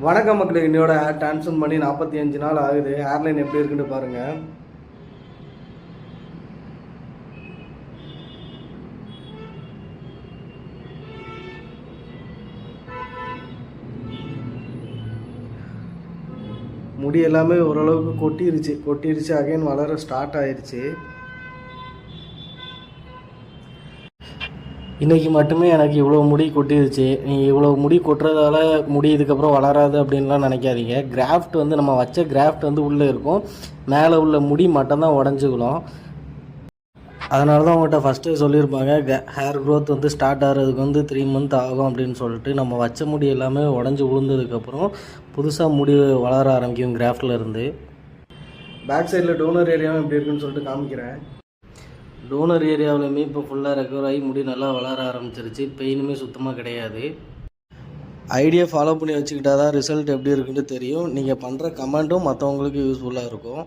வணக்கம் மக்களுக்கு, என்னோட ஹேர் டிரான்ஸ்ஃபர் பண்ணி 45 நாள் ஆகுது. ஹேர்லைன் எப்படி இருக்குன்னு பாருங்கள். முடி எல்லாமே ஓரளவுக்கு கொட்டிருச்சு அகைன் வளர ஸ்டார்ட் ஆயிடுச்சு. இன்றைக்கி மட்டுமே எனக்கு இவ்வளோ முடி கொட்டிருச்சு. இவ்வளோ முடி கொட்டுறதால முடி இதுக்கப்புறம் வளராது அப்படின்லாம் நினைக்காதீங்க. கிராஃப்ட் நம்ம வச்ச கிராஃப்ட் உள்ளே இருக்கும், மேலே உள்ள முடி மட்டும்தான் உடஞ்சிக்கணும். அதனால தான் உங்கள்கிட்ட ஃபஸ்ட்டு சொல்லியிருப்பாங்க, ஹேர் க்ரோத் ஸ்டார்ட் ஆகிறதுக்கு 3 மந்த் ஆகும் அப்படின்னு சொல்லிட்டு. நம்ம வச்ச முடி எல்லாமே உடஞ்சி விழுந்ததுக்கப்புறம் புதுசாக முடி வளர ஆரம்பிக்கும் கிராஃப்டில் இருந்து. பேக் சைடில் டோனர் ஏரியாவும் எப்படி இருக்குன்னு சொல்லிட்டு காமிக்கிறேன். டோனர் ஏரியாவிலுமே இப்போ ஃபுல்லாக ரெக்கவர் ஆகி முடி நல்லா வளர ஆரம்பிச்சிருச்சு. பெயினுமே சுத்தமாக கிடையாது. ஐடியா ஃபாலோ பண்ணி வச்சுக்கிட்டா தான் ரிசல்ட் எப்படி இருக்குன்னு தெரியும். நீங்கள் பண்ணுற கமெண்ட்டும் மற்றவங்களுக்கு யூஸ்ஃபுல்லாக இருக்கும்.